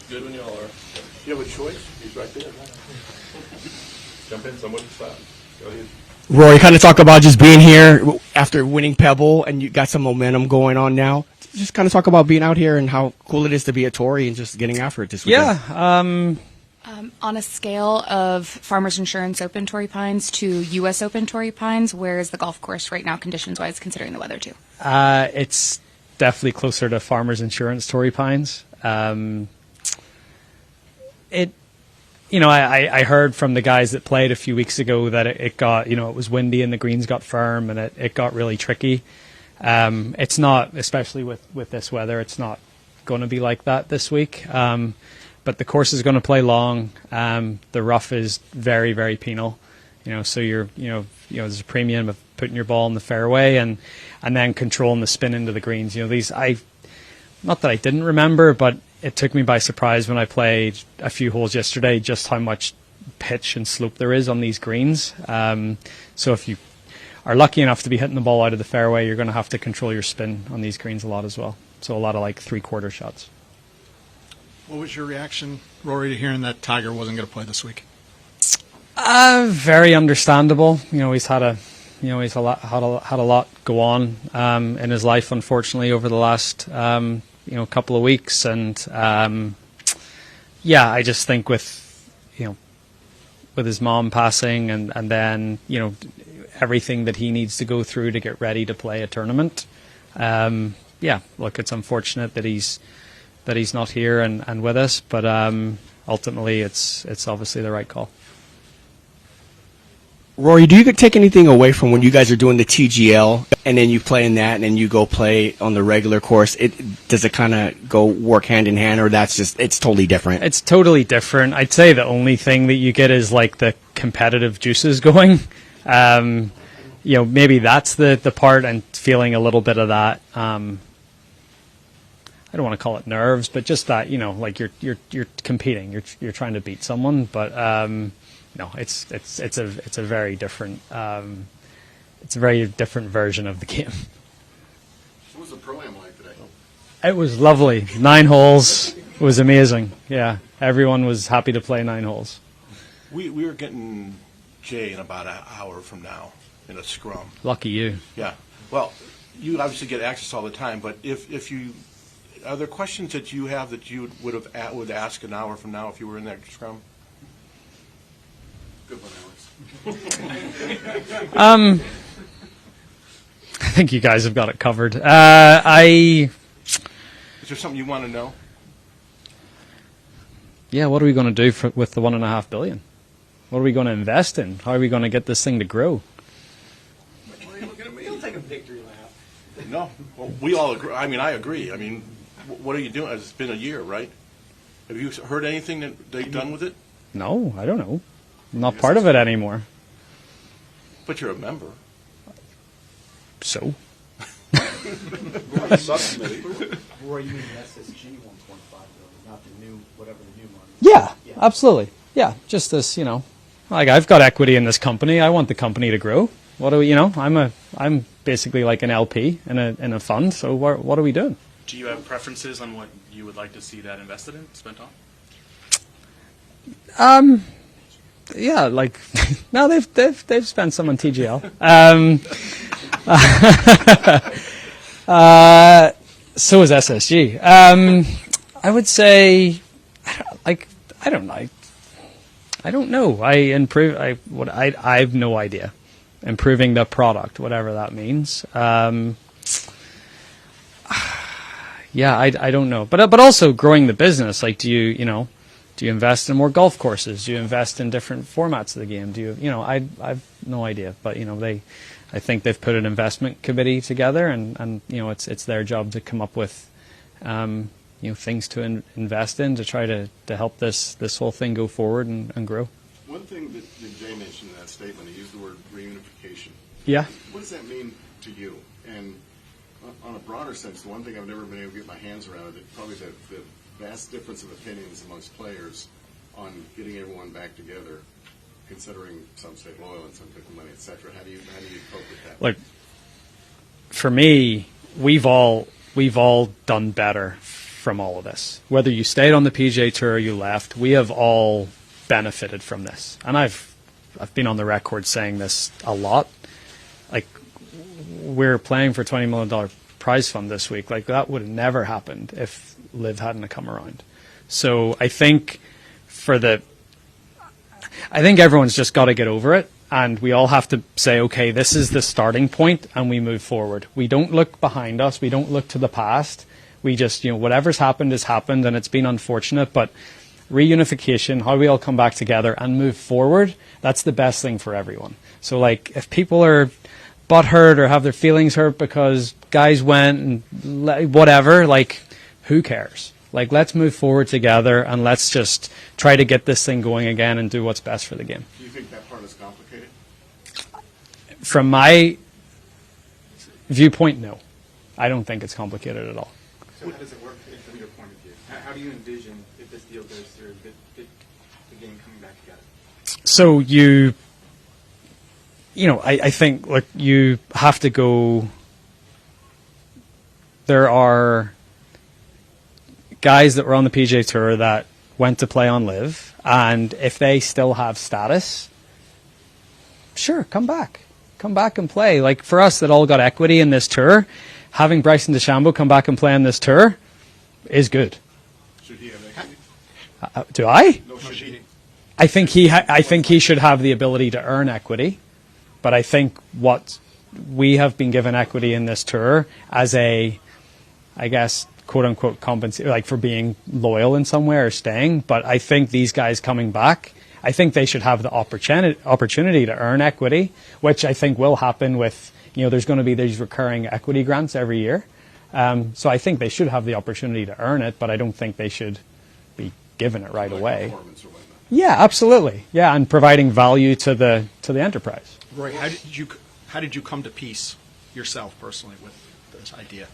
Good when y'all are. You have a choice? He's right there. Jump in, somebody stop. Go ahead. Rory, kind of talk about just being here after winning Pebble, and you got some momentum going on now. Just kind of talk about being out here and how cool it is to be a Tory and just getting after it this weekend. Yeah. On a scale of Farmers Insurance Open Torrey Pines to U.S. Open Torrey Pines, where is the golf course right now, conditions-wise, considering the weather, too? It's definitely closer to Farmers Insurance Torrey Pines. I heard from the guys that played a few weeks ago that it got, it was windy and the greens got firm and it got really tricky. It's not, especially with this weather, it's not going to be like that this week. But the course is going to play long. The rough is very, very penal. So there's a premium of putting your ball in the fairway and then controlling the spin into the greens. Not that I didn't remember, but it took me by surprise when I played a few holes yesterday just how much pitch and slope there is on these greens. So if you are lucky enough to be hitting the ball out of the fairway, you're going to have to control your spin on these greens a lot as well. So a lot of like 3/4 shots. What was your reaction, Rory, to hearing that Tiger wasn't going to play this week? Very understandable. He's had a lot go on in his life, unfortunately, over the last couple of weeks, and I just think with his mom passing and then everything that he needs to go through to get ready to play a tournament. Look, it's unfortunate that he's not here and with us, but ultimately it's obviously the right call. Rory, do you take anything away from when you guys are doing the TGL and then you play in that and then you go play on the regular course? Does it kind of go work hand in hand, or it's totally different? It's totally different. I'd say the only thing that you get is like the competitive juices going. Maybe that's the part, and feeling a little bit of that. I don't want to call it nerves, but just that like you're competing, you're trying to beat someone, but. No, it's a very different version of the game. What was the pro-am like today? It was lovely. 9 holes. It was amazing. Yeah, everyone was happy to play 9 holes. We were getting Jay in about an hour from now in a scrum. Lucky you. Yeah. Well, you obviously get access all the time, but if you are there questions that you have that you would ask an hour from now if you were in that scrum? Good one, Alex. I think you guys have got it covered. Is there something you want to know? Yeah, what are we going to do with the $1.5 billion? What are we going to invest in? How are we going to get this thing to grow? Why are you looking at me? You'll take a victory lap. No, well, we all agree. I agree. What are you doing? It's been a year, right? Have you heard anything that they've done with it? No, I don't know. I'm not part of it anymore. But you're a member. So? Subcommittee. Roy, you mean the SSG 1.5 billion, not the new, whatever the new money. Yeah, absolutely. Yeah, just this, like I've got equity in this company. I want the company to grow. What do we, I'm basically like an LP in a fund. So what are we doing? Do you have preferences on what you would like to see that invested in, spent on? Yeah, like no, they've spent some on TGL. So is SSG. I would say, I don't know. I have no idea. Improving the product, whatever that means. Yeah, I don't know. But also growing the business. Like, do you invest in more golf courses? Do you invest in different formats of the game? I've no idea. But I think they've put an investment committee together, and it's their job to come up with things to invest in to try to help this whole thing go forward and grow. One thing that Jay mentioned in that statement, he used the word reunification. Yeah. What does that mean to you? And on a broader sense, the one thing I've never been able to get my hands around is probably the vast difference of opinions amongst players on getting everyone back together, considering some stay loyal and some took the money, etc. How do you cope with that? Look, for me, we've all done better from all of this. Whether you stayed on the PGA Tour or you left, we have all benefited from this. And I've been on the record saying this a lot. Like, we're playing for $20 million prize fund this week. Like, that would have never happened if LIV hadn't come around. So I think everyone's just got to get over it, and we all have to say, okay, this is the starting point, and we move forward. We don't look behind us. We don't look to the past. We just, whatever's happened has happened, and it's been unfortunate, but reunification, how we all come back together and move forward, that's the best thing for everyone. So, like, if people are butthurt or have their feelings hurt because guys went and whatever, like, who cares? Like, let's move forward together, and let's just try to get this thing going again and do what's best for the game. Do you think that part is complicated? From my viewpoint, no. I don't think it's complicated at all. So how does it work from your point of view? How do you envision, if this deal goes through, the game coming back together? So I think, look, you have to go. There are guys that were on the PGA Tour that went to play on LIV, and if they still have status, sure, come back and play. Like, for us that all got equity in this tour, having Bryson DeChambeau come back and play on this tour is good. Should he have equity? Do I? No, should he? I think he should have the ability to earn equity, but I think what we have been given equity in this tour as a, I guess, quote unquote compensate, like, for being loyal in some way or staying. But I think these guys coming back, I think they should have the opportunity to earn equity, which I think will happen with, there's going to be these recurring equity grants every year. So I think they should have the opportunity to earn it, but I don't think they should be given it right away. Yeah, absolutely. Yeah, and providing value to the enterprise. Roy, how did you come to peace yourself personally with this idea?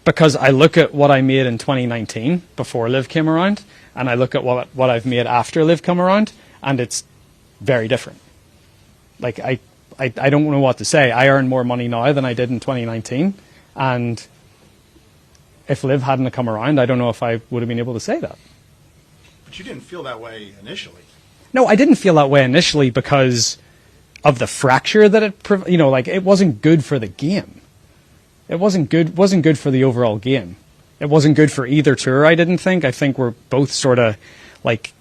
Because I look at what I made in 2019 before LIV came around, and I look at what I've made after LIV come around, and it's very different. Like, I don't know what to say. I earn more money now than I did in 2019, and if LIV hadn't come around, I don't know if I would have been able to say that. But you didn't feel that way initially. No, I didn't feel that way initially because of the fracture that it wasn't good for the game. It wasn't good for the overall game. It wasn't good for either tour, I didn't think. I think we're both sort of like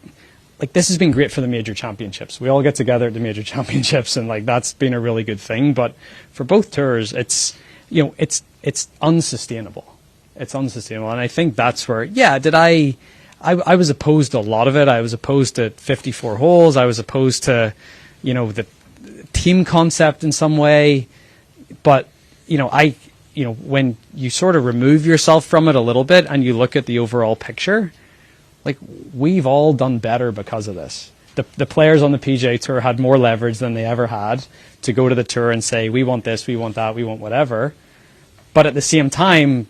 this has been great for the major championships. We all get together at the major championships, and like that's been a really good thing. But for both tours, it's unsustainable. It's unsustainable, and I think that's where I was opposed to a lot of it. I was opposed to 54 holes. I was opposed to the team concept in some way, but when you sort of remove yourself from it a little bit and you look at the overall picture, like, we've all done better because of this. The players on the PGA Tour had more leverage than they ever had to go to the tour and say, we want this, we want that, we want whatever. But at the same time,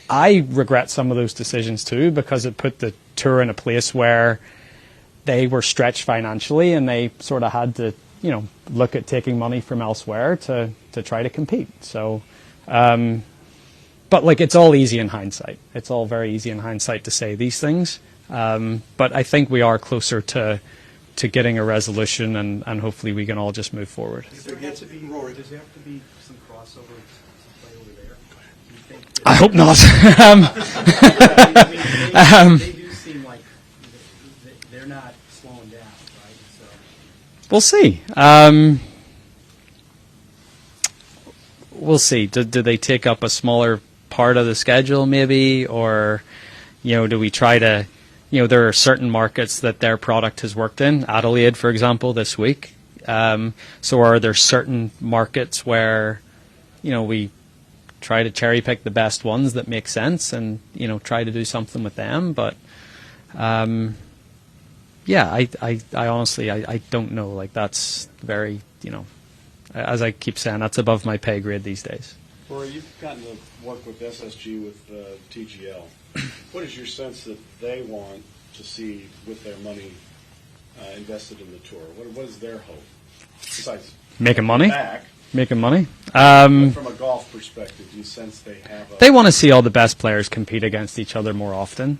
I regret some of those decisions too, because it put the tour in a place where they were stretched financially and they sort of had to look at taking money from elsewhere to try to compete. So, but like, it's all easy in hindsight. It's all very easy in hindsight to say these things. But I think we are closer to getting a resolution, and hopefully we can all just move forward. Does there have to be some crossover to play over there? Do you think I hope not. They do seem like they're not slowing down, right? So. We'll see. We'll see. Do they take up a smaller part of the schedule, maybe, or do we try to? There are certain markets that their product has worked in. Adelaide, for example, this week. So are there certain markets where we try to cherry pick the best ones that make sense and try to do something with them? But I honestly I don't know. Like, that's very as I keep saying, that's above my pay grade these days. Rory, you've gotten to work with SSG with TGL. What is your sense that they want to see with their money invested in the tour? What is their hope? Besides making money? Back, making money. From a golf perspective, do you sense they have a... They want to see all the best players compete against each other more often.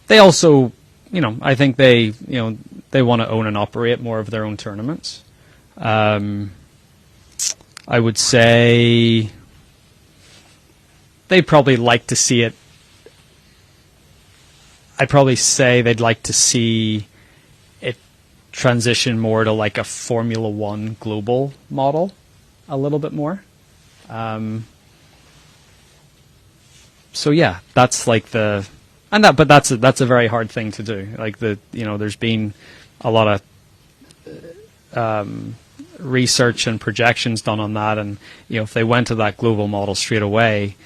They also, I think they want to own and operate more of their own tournaments. I would say they'd probably like to see it. I'd probably say they'd like to see it transition more to like a Formula One global model a little bit more. So yeah, that's like but that's a very hard thing to do. Like there's been a lot of research and projections done on that, and if they went to that global model straight away,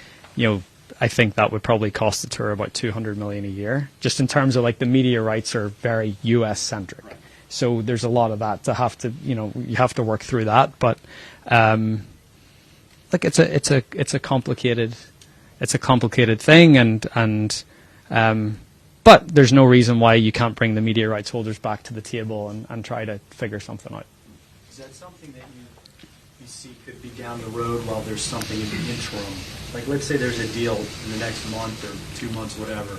I think that would probably cost the tour about $200 million a year, just in terms of like the media rights are very U.S. centric. Right. So there's a lot of that to have to you have to work through that, but like it's a complicated thing, and but there's no reason why you can't bring the media rights holders back to the table and try to figure something out. Is that something that you see could be down the road while there's something in the interim? Like, let's say there's a deal in the next month or 2 months, whatever.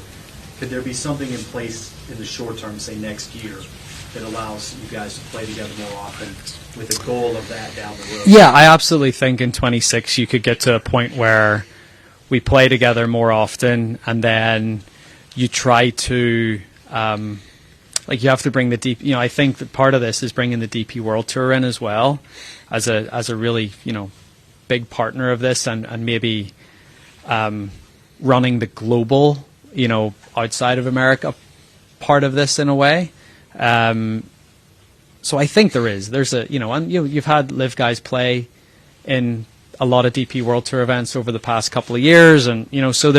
Could there be something in place in the short term, say next year, that allows you guys to play together more often with a goal of that down the road? Yeah, I absolutely think in 26 you could get to a point where we play together more often, and then you try to you have to bring the DP. I think that part of this is bringing the DP World Tour in as well, as a really big partner of this, and maybe running the global outside of America part of this in a way. So I think there's and you've had LIV guys play in a lot of DP World Tour events over the past couple of years, and so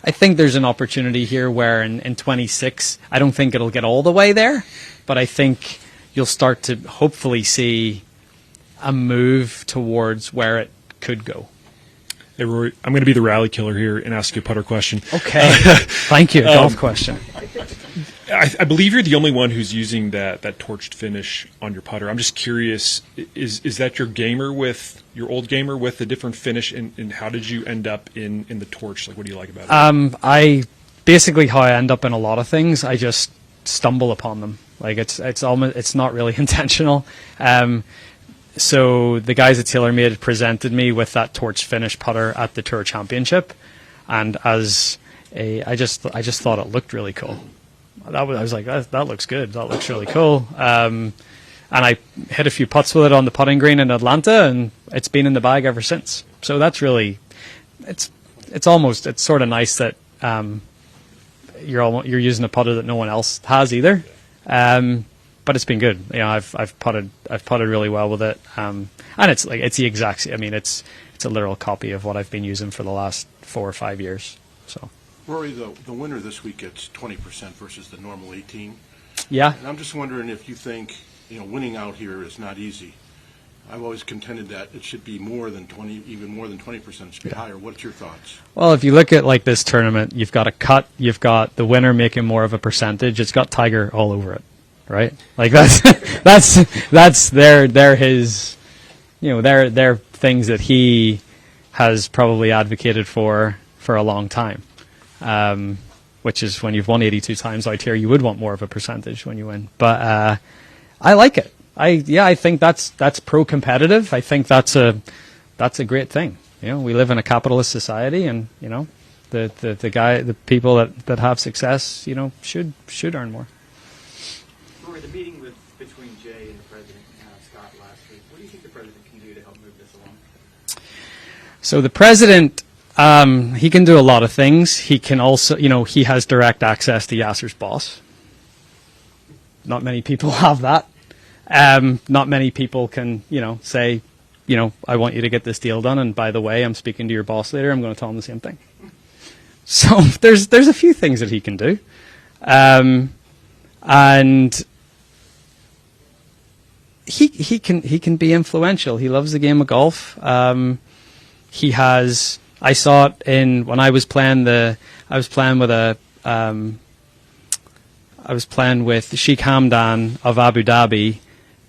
I think there's an opportunity here where in 26, I don't think it'll get all the way there, but I think you'll start to hopefully see a move towards where it could go. Hey, Rory, I'm going to be the rally killer here and ask you a putter question. Okay. Thank you. Golf question. I believe you're the only one who's using that torched finish on your putter. I'm just curious, is that your your old gamer with a different finish, and how did you end up in the torch? Like, what do you like about it? Basically how I end up in a lot of things, I just stumble upon them. Like it's not really intentional. So the guys at TaylorMade presented me with that torch finish putter at the Tour Championship, and I just thought it looked really cool. I was like, that looks good. That looks really cool. And I hit a few putts with it on the putting green in Atlanta, and it's been in the bag ever since. So that's really, it's sort of nice that you're using a putter that no one else has either. But it's been good. I've putted really well with it. And it's the exact. I mean, it's a literal copy of what I've been using for the last 4 or 5 years. So. Rory, the winner this week gets 20% versus the normal 18. Yeah. And I'm just wondering if you think winning out here is not easy. I've always contended that it should be more than 20, even more than 20%. It should be higher. What's your thoughts? Well, if you look at like this tournament, you've got a cut, you've got the winner making more of a percentage. It's got Tiger all over it, right? Like that's their his, their things that he has probably advocated for a long time. Which is when you've won 82 times out here, you would want more of a percentage when you win. But I like it. I think that's pro-competitive. I think that's a great thing. We live in a capitalist society, and the people that have success, should earn more. Rory, the meeting between Jay and the president, Scott, last week. What do you think the president can do to help move this along? So the president. He can do a lot of things. He can also, he has direct access to Yasser's boss. Not many people have that. Not many people can, say, I want you to get this deal done, and by the way, I'm speaking to your boss later. I'm going to tell him the same thing. So there's a few things that he can do, and he can be influential. He loves the game of golf. He has. I saw it when I was playing with Sheikh Hamdan of Abu Dhabi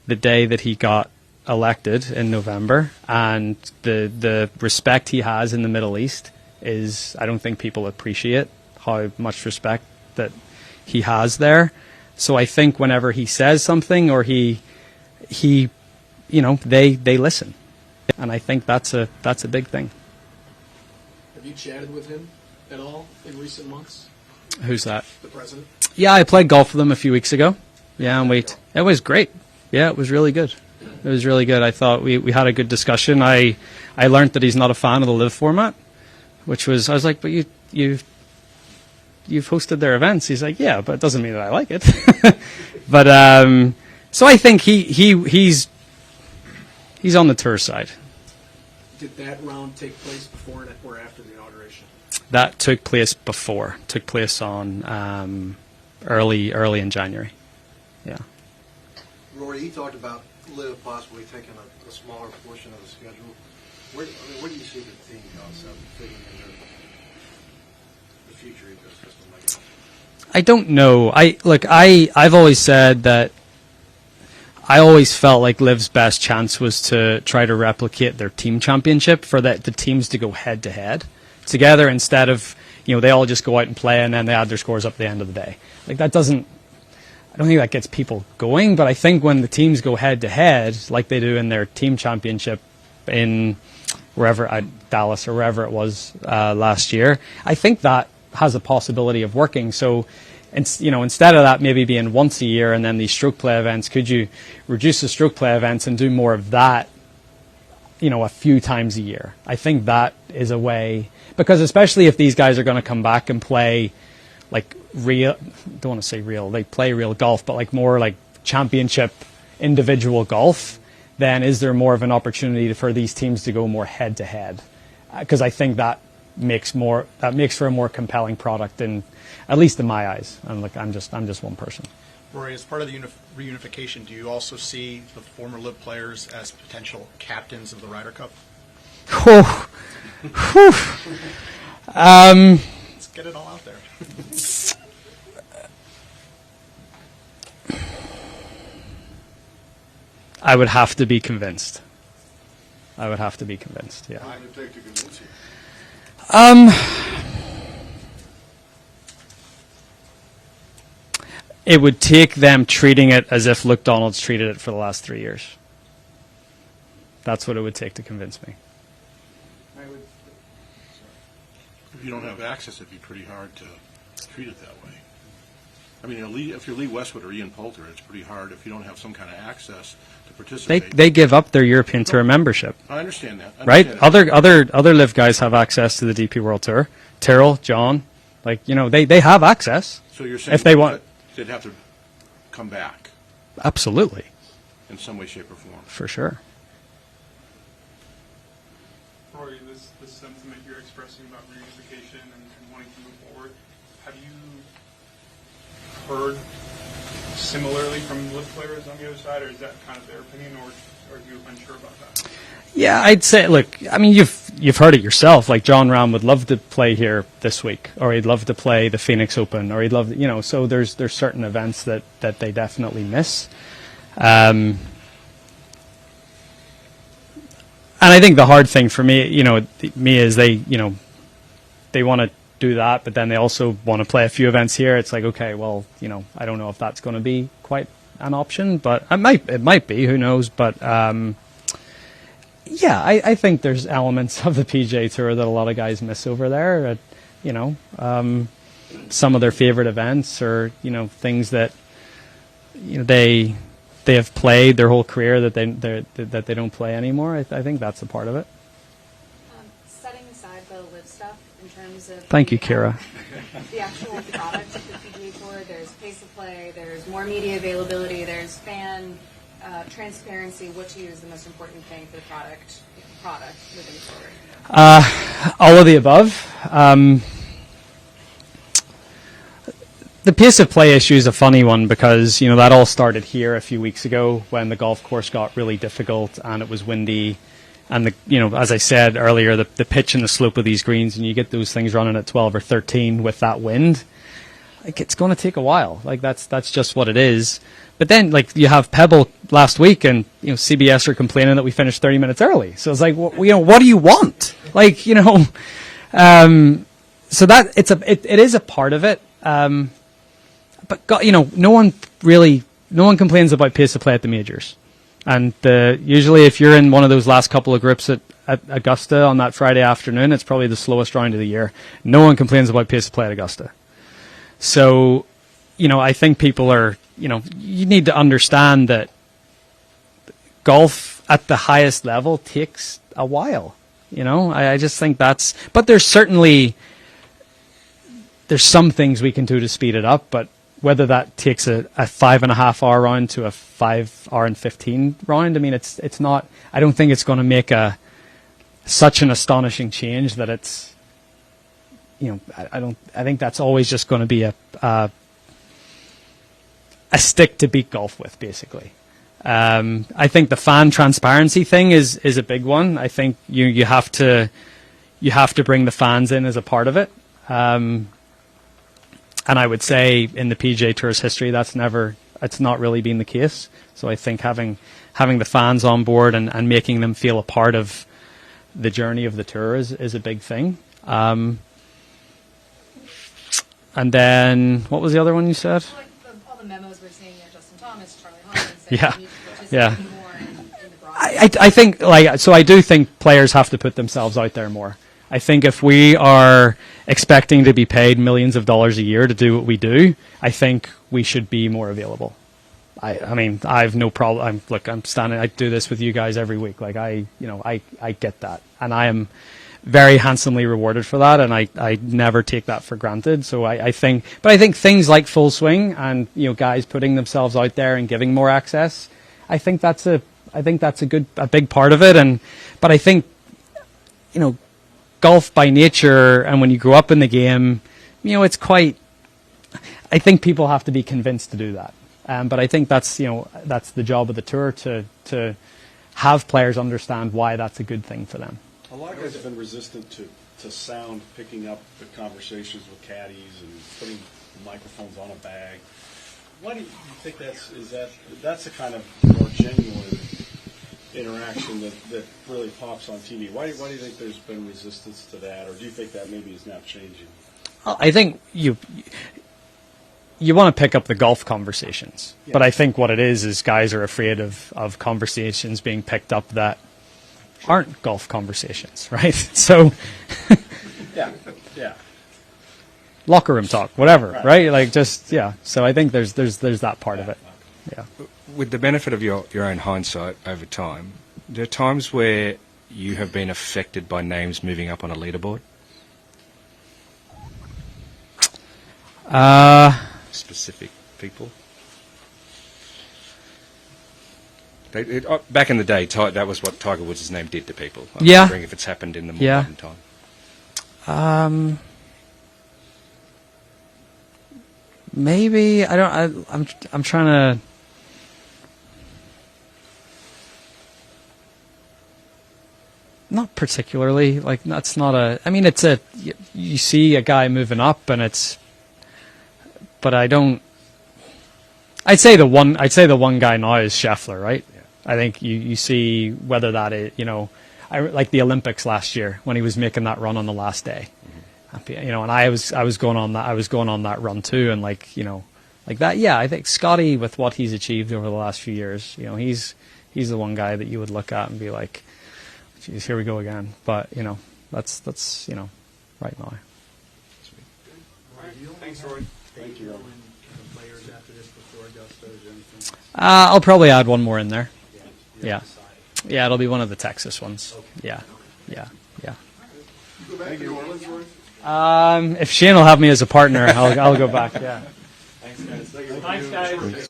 the day that he got elected in November, and the respect he has in the Middle East is, I don't think people appreciate how much respect that he has there. So I think whenever he says something, or he they listen, and I think that's a big thing. Have you chatted with him at all in recent months? Who's that? The president. Yeah, I played golf with him a few weeks ago. Yeah, and it was great. Yeah, it was really good. It was really good. I thought we had a good discussion. I learned that he's not a fan of the LIV format, which was, I was like, but you've hosted their events. He's like, yeah, but it doesn't mean that I like it. But so I think he's on the tour side. Did that round take place before or after the inauguration? That took place before. Took place on early in January. Yeah. Rory, you talked about LIV possibly taking a smaller portion of the schedule. Where do you see the team concept fitting into the future ecosystem? I guess? I don't know. I've always said that I always felt like LIV's best chance was to try to replicate their team championship, for the teams to go head to head together, instead of, they all just go out and play and then they add their scores up at the end of the day. Like, that doesn't, I don't think that gets people going, but I think when the teams go head to head, like they do in their team championship in Dallas or wherever it was last year, I think that has a possibility of working. So, instead of that maybe being once a year and then these stroke play events, could you reduce the stroke play events and do more of that, a few times a year? I think that is a way, because especially if these guys are going to come back and play like don't want to say real, they play real golf, but like more like championship individual golf, then is there more of an opportunity for these teams to go more head to head? Because I think that makes for a more compelling product, at least in my eyes. I'm just one person. Rory, as part of the reunification, do you also see the former LIV players as potential captains of the Ryder Cup? Let's get it all out there. I would have to be convinced. Yeah. What would it take to convince you? It would take them treating it as if Luke Donald's treated it for the last 3 years. That's what it would take to convince me. If you don't have access, it'd be pretty hard to treat it that way. I mean, if you're Lee Westwood or Ian Poulter, it's pretty hard if you don't have some kind of access to participate. They give up their European Tour membership. I understand that. Right? Other LIV guys have access to the DP World Tour. Tyrrell, John, they have access. So you're saying if they want, they'd have to come back. Absolutely. In some way, shape, or form. For sure. Rory, this sentiment you're expressing about reunification and wanting to move forward, have you heard similarly from LIV players on the other side, or is that kind of their opinion, or are you unsure about that? Yeah, I'd say, look, I mean, you've heard it yourself. Like, John Rahm would love to play here this week, or he'd love to play the Phoenix Open, or he'd love, so there's certain events that they definitely miss. And I think the hard thing for me, is they want to do that, but then they also want to play a few events here. It's like, okay, well, I don't know if that's going to be quite an option, but it might be, who knows? But yeah, I think there's elements of the PGA Tour that a lot of guys miss over there. Some of their favorite events, or things that they have played their whole career that they don't play anymore. I think that's a part of it. Setting aside the LIV stuff in terms of thank you, Kira. The actual product of the PGA Tour, there's pace of play, there's more media availability, there's fan transparency. What to you is the most important thing for the product moving forward? All of the above. The pace of play issue is a funny one, because that all started here a few weeks ago when the golf course got really difficult and it was windy, and as I said earlier, the pitch and the slope of these greens, and you get those things running at 12 or 13 with that wind. like it's going to take a while. Like that's just what it is. But then, like, you have Pebble last week, and CBS are complaining that we finished 30 minutes early. So it's like, what do you want? Like, so that it is a part of it. But God, no one complains about pace of play at the majors, and usually if you're in one of those last couple of groups at Augusta on that Friday afternoon, it's probably the slowest round of the year. No one complains about pace of play at Augusta. So, I think people are. You need to understand that golf at the highest level takes a while. I just think but there's some things we can do to speed it up, but whether that takes a 5.5 hour round to a 5 hour and 15 round, I mean, it's not, I don't think it's going to make such an astonishing change that it's, I think that's always just going to be a stick to beat golf with, basically. I think the fan transparency thing is a big one. I think you have to bring the fans in as a part of it. And I would say in the PGA Tour's history, it's not really been the case. So I think having the fans on board and making them feel a part of the journey of the tour is a big thing. And then what was the other one you said? All the memos we're seeing there, Justin Thomas, Charlie Hoffman, Yeah. more in the broad. I think I do think players have to put themselves out there more. I think if we are expecting to be paid millions of dollars a year to do what we do, I think we should be more available. I mean, I have no problem. I do this with you guys every week. Like I get that, and I am very handsomely rewarded for that, and I never take that for granted. So I think things like Full Swing and guys putting themselves out there and giving more access, I think that's a big part of it. But I think golf by nature, and when you grow up in the game, it's quite. I think people have to be convinced to do that. But I think that's the job of the tour to have players understand why that's a good thing for them. A lot of guys have been resistant to sound picking up the conversations with caddies and putting microphones on a bag. Why do you think that's a kind of more genuine interaction that really pops on TV? Why do you think there's been resistance to that, or do you think that maybe is now changing? I think you want to pick up the golf conversations, but I think what it is guys are afraid of conversations being picked up that aren't golf conversations, right? So, yeah, locker room talk, whatever, right? Like So I think there's that part of it. Yeah. With the benefit of your own hindsight over time, there are times where you have been affected by names moving up on a leaderboard. Specific people. Back in the day, that was what Tiger Woods' name did to people. I'm wondering if it's happened in the more modern time. Maybe I don't. I'm trying to. Not particularly. Like that's not a. I mean, it's a. You see a guy moving up, and it's. But I don't. I'd say the one guy now is Scheffler, right? Yeah. I think you see whether that is, I like the Olympics last year when he was making that run on the last day, and I was going on that run too, and like that. Yeah, I think Scotty, with what he's achieved over the last few years, he's the one guy that you would look at and be like, geez, here we go again. But that's right now. Thanks, Rory. Thank you. I'll probably add one more in there. Yeah, it'll be one of the Texas ones. Yeah. Thank you, Orleans, Rory. If Shane will have me as a partner, I'll go back. Yeah. Thanks, guys.